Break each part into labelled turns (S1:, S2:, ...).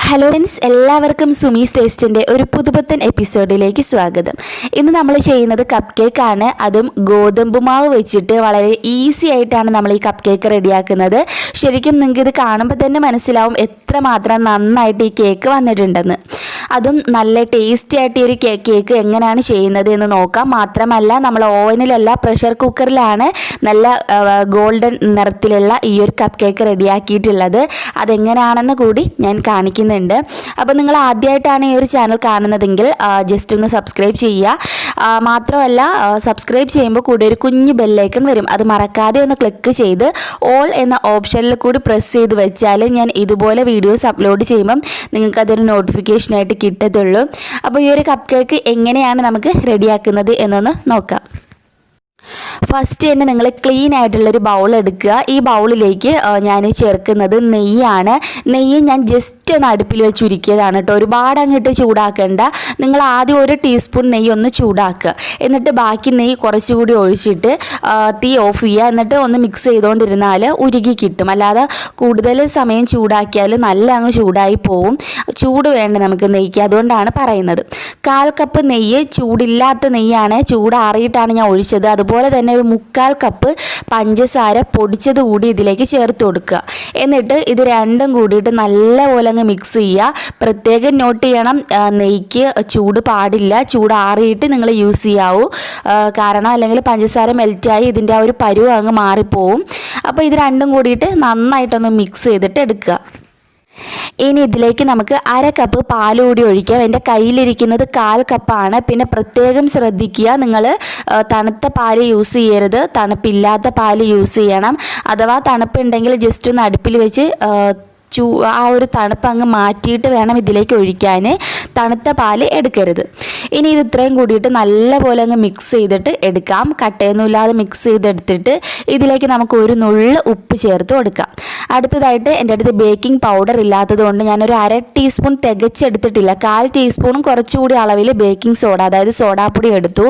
S1: Hello friends, എല്ലാവർക്കും സുമീസ് ടേസ്റ്റിൻ്റെ ഒരു പുതുപുത്തൻ എപ്പിസോഡിലേക്ക് സ്വാഗതം. ഇന്ന് നമ്മൾ ചെയ്യുന്നത് കപ്പ് കേക്കാണ്. അതും ഗോതമ്പ് മാവ് വെച്ചിട്ട് വളരെ ഈസി ആയിട്ടാണ് നമ്മൾ ഈ കപ്പ് കേക്ക് റെഡിയാക്കുന്നത്. ശരിക്കും നിങ്ങൾക്ക് ഇത് കാണുമ്പോൾ തന്നെ മനസ്സിലാവും എത്രമാത്രം നന്നായിട്ട് ഈ കേക്ക് വന്നിട്ടുണ്ടെന്ന്. അതും നല്ല ടേസ്റ്റി ആയിട്ട് ഈ ഒരു കേക്ക് എങ്ങനെയാണ് ചെയ്യുന്നത് എന്ന് നോക്കാം. മാത്രമല്ല, നമ്മൾ ഓവനിലല്ല, പ്രഷർ കുക്കറിലാണ് നല്ല ഗോൾഡൻ നിറത്തിലുള്ള ഈ ഒരു കപ്പ് കേക്ക് റെഡിയാക്കിയിട്ടുള്ളത്. അതെങ്ങനെയാണെന്ന് കൂടി ഞാൻ കാണിക്കുന്നുണ്ട്. അപ്പോൾ നിങ്ങൾ ആദ്യമായിട്ടാണ് ഈ ഒരു ചാനൽ കാണുന്നതെങ്കിൽ ജസ്റ്റ് ഒന്ന് സബ്സ്ക്രൈബ് ചെയ്യുക. മാത്രമല്ല, സബ്സ്ക്രൈബ് ചെയ്യുമ്പോൾ കൂടി ഒരു കുഞ്ഞു ബെല്ലൈക്കൺ വരും. അത് മറക്കാതെ ഒന്ന് ക്ലിക്ക് ചെയ്ത് ഓൾ എന്ന ഓപ്ഷനിൽ കൂടി പ്രസ് ചെയ്ത് വെച്ചാൽ ഞാൻ ഇതുപോലെ വീഡിയോസ് അപ്ലോഡ് ചെയ്യുമ്പം നിങ്ങൾക്കതൊരു നോട്ടിഫിക്കേഷനായിട്ട് കിട്ടത്തുള്ളൂ. അപ്പോൾ ഈ ഒരു കപ്പ് കേക്ക് എങ്ങനെയാണ് നമുക്ക് റെഡിയാക്കുന്നത് എന്നൊന്ന് നോക്കാം. ഫസ്റ്റ് തന്നെ നിങ്ങൾ ക്ലീൻ ആയിട്ടുള്ളൊരു ബൗൾ എടുക്കുക. ഈ ബൗളിലേക്ക് ഞാൻ ചേർക്കുന്നത് നെയ്യാണ്. നെയ്യ് ഞാൻ ജസ്റ്റ് ഒന്ന് അടുപ്പിൽ വെച്ച് ഉരുക്കിയതാണ് കേട്ടോ. ഒരുപാട് അങ്ങോട്ട് ചൂടാക്കേണ്ട. നിങ്ങൾ ആദ്യം ഒരു ടീസ്പൂൺ നെയ്യ് ഒന്ന് ചൂടാക്കുക. എന്നിട്ട് ബാക്കി നെയ്യ് കുറച്ചുകൂടി ഒഴിച്ചിട്ട് തീ ഓഫ് ചെയ്യുക. എന്നിട്ട് ഒന്ന് മിക്സ് ചെയ്തുകൊണ്ടിരുന്നാൽ ഉരുകി കിട്ടും. അല്ലാതെ കൂടുതൽ സമയം ചൂടാക്കിയാൽ നല്ല അങ്ങ് ചൂടായി പോവും. ചൂട് വേണ്ട നമുക്ക് നെയ്ക്ക്, അതുകൊണ്ടാണ് പറയുന്നത്. 1/4 കപ്പ് നെയ്യ് ചൂടില്ലാത്ത നെയ്യാണ്, ചൂടാറിയിട്ടാണ് ഞാൻ ഒഴിച്ചത്. അതുപോലെ തന്നെ ഒരു 1/4 കപ്പ് പഞ്ചസാര പൊടിച്ചത് കൂടി ഇതിലേക്ക് ചേർത്ത് കൊടുക്കുക. എന്നിട്ട് ഇത് രണ്ടും കൂടിയിട്ട് നല്ലപോലെ അങ്ങ് മിക്സ് ചെയ്യുക. പ്രത്യേകം നോട്ട് ചെയ്യണം, നെയ്ക്ക് ചൂട് പാടില്ല. ചൂടാറിയിട്ട് നിങ്ങൾ യൂസ് ചെയ്യാവൂ. കാരണം അല്ലെങ്കിൽ പഞ്ചസാര മെൽറ്റായി ഇതിൻ്റെ ആ ഒരു പരുവം അങ്ങ് മാറിപ്പോവും. അപ്പോൾ ഇത് രണ്ടും കൂടിയിട്ട് നന്നായിട്ടൊന്ന് മിക്സ് ചെയ്തിട്ട് എടുക്കുക. ഇനി ഇതിലേക്ക് നമുക്ക് 1/2 കപ്പ് പാൽ കൂടി ഒഴിക്കാം. എൻ്റെ കയ്യിലിരിക്കുന്നത് 1/4 കപ്പാണ്. പിന്നെ പ്രത്യേകം ശ്രദ്ധിക്കുക, നിങ്ങൾ തണുത്ത പാല് യൂസ് ചെയ്യരുത്, തണുപ്പില്ലാത്ത പാല് യൂസ് ചെയ്യണം. അഥവാ തണുപ്പുണ്ടെങ്കിൽ ജസ്റ്റ് ഒന്ന് അടുപ്പിൽ വെച്ച് ആ ഒരു തണുപ്പ് അങ്ങ് മാറ്റിയിട്ട് വേണം ഇതിലേക്ക് ഒഴിക്കാൻ. തണുത്ത പാല് എടുക്കരുത്. ഇനി ഇത് ഇത്രയും കൂടിയിട്ട് നല്ലപോലെ അങ്ങ് മിക്സ് ചെയ്തിട്ട് എടുക്കാം. കട്ടയൊന്നുമില്ലാതെ മിക്സ് ചെയ്തെടുത്തിട്ട് ഇതിലേക്ക് നമുക്ക് ഒരു നുള്ള് ഉപ്പ് ചേർത്ത് കൊടുക്കാം. അടുത്തതായിട്ട് എൻ്റെ അടുത്ത് ബേക്കിംഗ് പൗഡർ ഇല്ലാത്തത് കൊണ്ട് ഞാനൊരു 1/2 ടീസ്പൂൺ തികച്ചെടുത്തിട്ടില്ല. 1/4 ടീസ്പൂണും കുറച്ചുകൂടി അളവിൽ ബേക്കിംഗ് സോഡ, അതായത് സോഡാപ്പൊടി എടുത്തു.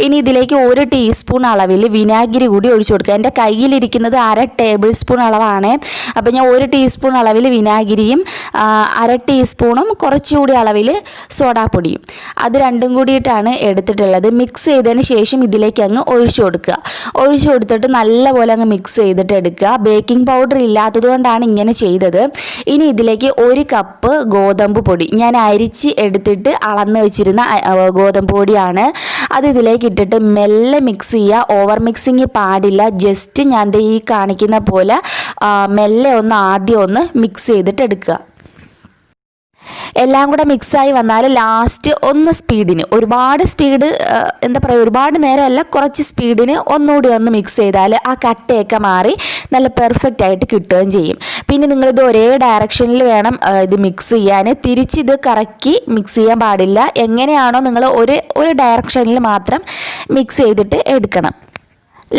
S1: ഇനി ഇതിലേക്ക് 1 ടീസ്പൂൺ അളവിൽ വിനാഗിരി കൂടി ഒഴിച്ചു കൊടുക്കുക. എൻ്റെ കയ്യിലിരിക്കുന്നത് 1/2 ടേബിൾ സ്പൂൺ അളവാണ്. അപ്പോൾ ഞാൻ 1 ടീസ്പൂൺ അളവിൽ വിനാഗിരിയും 1/2 ടീസ്പൂണും കുറച്ചുകൂടി അളവിൽ സോഡാപ്പൊടിയും, അത് രണ്ടും കൂടിയിട്ടാണ് എടുത്തിട്ടുള്ളത്. മിക്സ് ചെയ്തതിന് ശേഷം ഇതിലേക്ക് അങ്ങ് ഒഴിച്ചു കൊടുക്കുക. ഒഴിച്ചു കൊടുത്തിട്ട് നല്ലപോലെ അങ്ങ് മിക്സ് ചെയ്തിട്ട് എടുക്കുക. ബേക്കിംഗ് പൗഡർ ഇല്ലാത്തത് കൊണ്ടാണ് ഇങ്ങനെ ചെയ്തത്. ഇനി ഇതിലേക്ക് 1 കപ്പ് ഗോതമ്പ് പൊടി, ഞാൻ അരിച്ച് എടുത്തിട്ട് അളന്ന് വെച്ചിരുന്ന ഗോതമ്പ് പൊടിയാണ്. അത് ഇതിലേക്ക് ഇട്ടിട്ട് മെല്ലെ മിക്സ് ചെയ്യുക. ഓവർ മിക്സിങ് പാടില്ല. ജസ്റ്റ് ഞാൻ ഈ കാണിക്കുന്ന പോലെ മെല്ലെ ആദ്യം ഒന്ന് മിക്സ് ചെയ്തിട്ട് എടുക്കുക. എല്ലാം കൂടെ മിക്സായി വന്നാൽ ലാസ്റ്റ് ഒന്ന് സ്പീഡിന്, ഒരുപാട് സ്പീഡ് എന്താ പറയുക, ഒരുപാട് നേരമല്ല, കുറച്ച് സ്പീഡിന് ഒന്നുകൂടി ഒന്ന് മിക്സ് ചെയ്താൽ ആ കട്ടയൊക്കെ മാറി നല്ല പെർഫെക്റ്റ് ആയിട്ട് കിട്ടുകയും ചെയ്യും. പിന്നെ നിങ്ങളിത് ഒരേ ഡയറക്ഷനിൽ വേണം ഇത് മിക്സ് ചെയ്യാൻ. തിരിച്ചിത് കറക്കി മിക്സ് ചെയ്യാൻ പാടില്ല. എങ്ങനെയാണോ നിങ്ങൾ ഒരു ഡയറക്ഷനിൽ മാത്രം മിക്സ് ചെയ്തിട്ട് എടുക്കണം.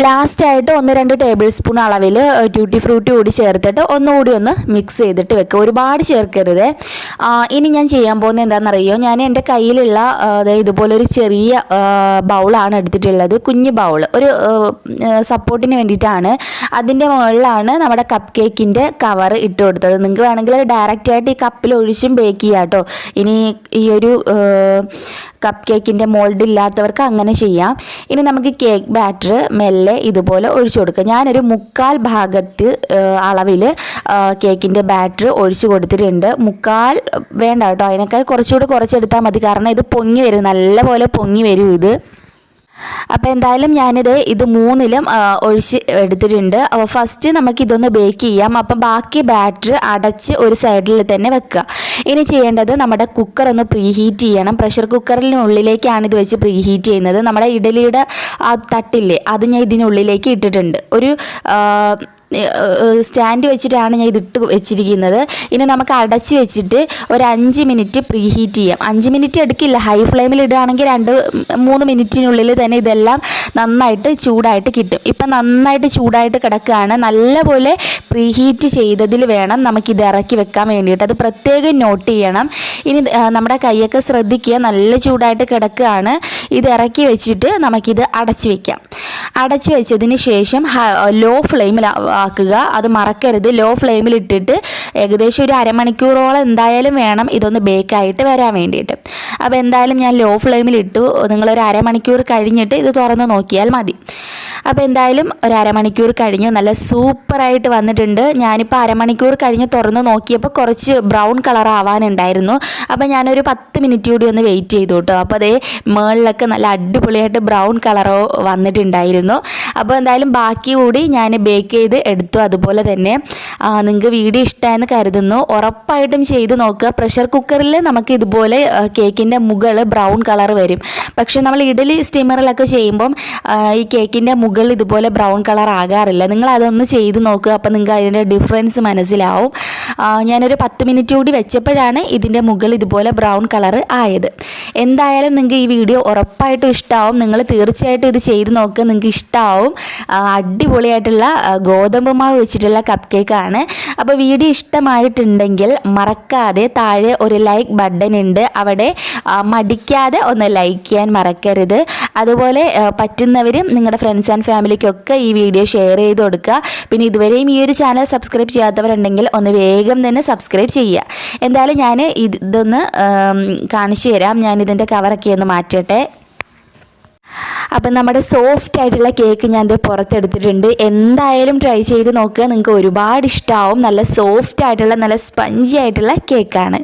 S1: ലാസ്റ്റായിട്ട് 1-2 ടേബിൾ സ്പൂൺ അളവിൽ ട്യൂട്ടി ഫ്രൂട്ടി കൂടി ചേർത്തിട്ട് ഒന്നുകൂടി ഒന്ന് മിക്സ് ചെയ്തിട്ട് വെക്കുക. ഒരുപാട് ചേർക്കരുത്. ഇനി ഞാൻ ചെയ്യാൻ പോകുന്നത് എന്താണെന്നറിയോ, ഞാൻ എൻ്റെ കയ്യിലുള്ള ഇതുപോലൊരു ചെറിയ ബൗളാണ് എടുത്തിട്ടുള്ളത്. കുഞ്ഞു ബൗൾ, ഒരു സപ്പോർട്ടിന് വേണ്ടിയിട്ടാണ്. അതിൻ്റെ മുകളിലാണ് നമ്മുടെ കപ്പ് കേക്കിൻ്റെ കവർ ഇട്ട് കൊടുത്തത്. നിങ്ങൾക്ക് വേണമെങ്കിൽ ഡയറക്റ്റായിട്ട് ഈ കപ്പിൽ ഒഴിച്ചും ബേക്ക് ചെയ്യാം കേട്ടോ. ഇനി ഈ ഒരു കപ്പ് കേക്കിൻ്റെ മോൾഡ് ഇല്ലാത്തവർക്ക് അങ്ങനെ ചെയ്യാം. ഇനി നമുക്ക് കേക്ക് ബാറ്റർ മെല്ലെ ഇതുപോലെ ഒഴിച്ചു കൊടുക്കുക. ഞാനൊരു 1/4 ഭാഗത്ത് അളവിൽ കേക്കിൻ്റെ ബാറ്റർ ഒഴിച്ചു കൊടുത്തിട്ടുണ്ട്. 1/4 വേണ്ട കേട്ടോ, അതിനേക്കാൾ കുറച്ചുകൂടി കുറച്ചെടുത്താൽ മതി. കാരണം ഇത് പൊങ്ങി വരും, നല്ലപോലെ പൊങ്ങി വരും ഇത്. അപ്പോൾ എന്തായാലും ഇത് 3-ലും ഒഴിച്ച് എടുത്തിട്ടുണ്ട്. അപ്പോൾ ഫസ്റ്റ് നമുക്കിതൊന്ന് ബേക്ക് ചെയ്യാം. അപ്പം ബാക്കി ബാറ്റർ അടച്ച് ഒരു സൈഡിൽ തന്നെ വെക്കുക. ഇനി ചെയ്യേണ്ടത് നമ്മുടെ കുക്കർ ഒന്ന് പ്രീഹീറ്റ് ചെയ്യണം. പ്രഷർ കുക്കറിനുള്ളിലേക്കാണ് ഇത് വെച്ച് പ്രീഹീറ്റ് ചെയ്യുന്നത്. നമ്മുടെ ഇഡലിയുടെ ആ തട്ടില്ലേ, അത് ഞാൻ ഇതിനുള്ളിലേക്ക് ഇട്ടിട്ടുണ്ട്. ഒരു സ്റ്റാൻഡ് വെച്ചിട്ടാണ് ഞാൻ ഇതിട്ട് വെച്ചിരിക്കുന്നത്. ഇനി നമുക്ക് അടച്ച് വെച്ചിട്ട് ഒരു 5 മിനിറ്റ് പ്രീഹീറ്റ് ചെയ്യാം. 5 മിനിറ്റ് എടുക്കില്ല, ഹൈ ഫ്ലെയിമിൽ ഇടുകയാണെങ്കിൽ 2-3 മിനിറ്റിനുള്ളിൽ തന്നെ ഇതെല്ലാം നന്നായിട്ട് ചൂടായിട്ട് കിട്ടും. ഇപ്പം നന്നായിട്ട് ചൂടായിട്ട് കിടക്കുകയാണ്. നല്ലപോലെ പ്രീഹീറ്റ് ചെയ്തതിൽ വേണം നമുക്കിത് ഇറക്കി വെക്കാൻ വേണ്ടിയിട്ട്. അത് പ്രത്യേകം നോട്ട് ചെയ്യണം. ഇനി നമ്മുടെ കൈയൊക്കെ ശ്രദ്ധിക്കുക, നല്ല ചൂടായിട്ട് കിടക്കുകയാണ്. ഇത് ഇറക്കി വെച്ചിട്ട് നമുക്കിത് അടച്ച് വെക്കാം. അടച്ചു വെച്ചതിന് ശേഷം ലോ ഫ്ലെയിമിൽ ആക്കുക. അത് മറക്കരുത്. ലോ ഫ്ലെയിമിൽ ഇട്ടിട്ട് ഏകദേശം ഒരു അരമണിക്കൂറോളം എന്തായാലും വേണം ഇതൊന്ന് ബേക്കായിട്ട് വരാൻ വേണ്ടിയിട്ട്. അപ്പോൾ എന്തായാലും ഞാൻ ലോ ഫ്ലെയിമിൽ ഇട്ടു. നിങ്ങളൊരു അരമണിക്കൂർ കഴിഞ്ഞിട്ട് ഇത് തുറന്ന് നോക്കിയാൽ മതി. അപ്പോൾ എന്തായാലും ഒരു അരമണിക്കൂർ കഴിഞ്ഞു. നല്ല സൂപ്പറായിട്ട് വന്നിട്ടുണ്ട്. ഞാനിപ്പോൾ അരമണിക്കൂർ കഴിഞ്ഞ് തുറന്ന് നോക്കിയപ്പോൾ കുറച്ച് ബ്രൗൺ കളർ ആവാനുണ്ടായിരുന്നു. അപ്പോൾ ഞാനൊരു 10 മിനിറ്റ് കൂടി ഒന്ന് വെയിറ്റ് ചെയ്തു കേട്ടോ. അപ്പോൾ അതേ മുകളിലൊക്കെ നല്ല അടിപൊളിയായിട്ട് ബ്രൗൺ കളറോ വന്നിട്ടുണ്ടായിരുന്നു. അപ്പോൾ എന്തായാലും ബാക്കി കൂടി ഞാൻ ബേക്ക് ചെയ്ത് എടുത്തു. അതുപോലെ തന്നെ നിങ്ങൾക്ക് വീഡിയോ ഇഷ്ടമായെന്ന് കരുതുന്നു. ഉറപ്പായിട്ടും ചെയ്ത് നോക്കുക. പ്രഷർ കുക്കറിൽ നമുക്ക് ഇതുപോലെ കേക്കിൻ്റെ മുകൾ ബ്രൗൺ കളർ വരും. പക്ഷെ നമ്മൾ ഇഡലി സ്റ്റീമറിലൊക്കെ ചെയ്യുമ്പം ഈ കേക്കിൻ്റെ മുകൾ ഇതുപോലെ ബ്രൗൺ കളർ ആകാറില്ല. നിങ്ങൾ അതൊന്ന് ചെയ്ത് നോക്കുക. അപ്പോൾ നിങ്ങൾക്ക് അതിൻ്റെ ഡിഫറൻസ് മനസ്സിലാവും. ഞാനൊരു 10 മിനിറ്റ് കൂടി വെച്ചപ്പോഴാണ് ഇതിൻ്റെ മുകൾ ഇതുപോലെ ബ്രൗൺ കളർ ആയത്. എന്തായാലും നിങ്ങൾക്ക് ഈ വീഡിയോ ഉറപ്പായിട്ടും ഇഷ്ടമാവും. നിങ്ങൾ തീർച്ചയായിട്ടും ഇത് ചെയ്ത് നോക്കുക. നിങ്ങൾക്ക് ഇഷ്ടമാവും. അടിപൊളിയായിട്ടുള്ള ഗോതമ്പ് മാവ് വെച്ചിട്ടുള്ള കപ്പ് കേക്കാണ്. അപ്പോൾ വീഡിയോ ഇഷ്ടമായിട്ടുണ്ടെങ്കിൽ മറക്കാതെ താഴെ ഒരു ലൈക്ക് ബട്ടൺ ഉണ്ട്. അവിടെ മടിക്കാതെ ഒന്ന് ലൈക്ക് ചെയ്യാൻ മറക്കരുത്. അതുപോലെ പറ്റുന്നവരും നിങ്ങളുടെ ഫ്രണ്ട്സ് ആൻഡ് ഫാമിലിക്കൊക്കെ ഈ വീഡിയോ ഷെയർ ചെയ്ത് കൊടുക്കുക. പിന്നെ ഇതുവരെയും ഈ ഒരു ചാനൽ സബ്സ്ക്രൈബ് ചെയ്യാത്തവരുണ്ടെങ്കിൽ ഒന്ന് വേഗം തന്നെ സബ്സ്ക്രൈബ് ചെയ്യുക. എന്തായാലും ഞാൻ ഇതൊന്ന് കാണിച്ചു തരാം. ഞാനിതിൻ്റെ കവറൊക്കെ ഒന്ന് മാറ്റട്ടെ. അപ്പം നമ്മുടെ സോഫ്റ്റ് ആയിട്ടുള്ള കേക്ക് ഞാൻ ഇത് പുറത്തെടുത്തിട്ടുണ്ട്. എന്തായാലും ട്രൈ ചെയ്ത് നോക്കുക. നിങ്ങൾക്ക് ഒരുപാട് ഇഷ്ടമാവും. നല്ല സോഫ്റ്റ് ആയിട്ടുള്ള നല്ല സ്പഞ്ചി ആയിട്ടുള്ള കേക്കാണ്.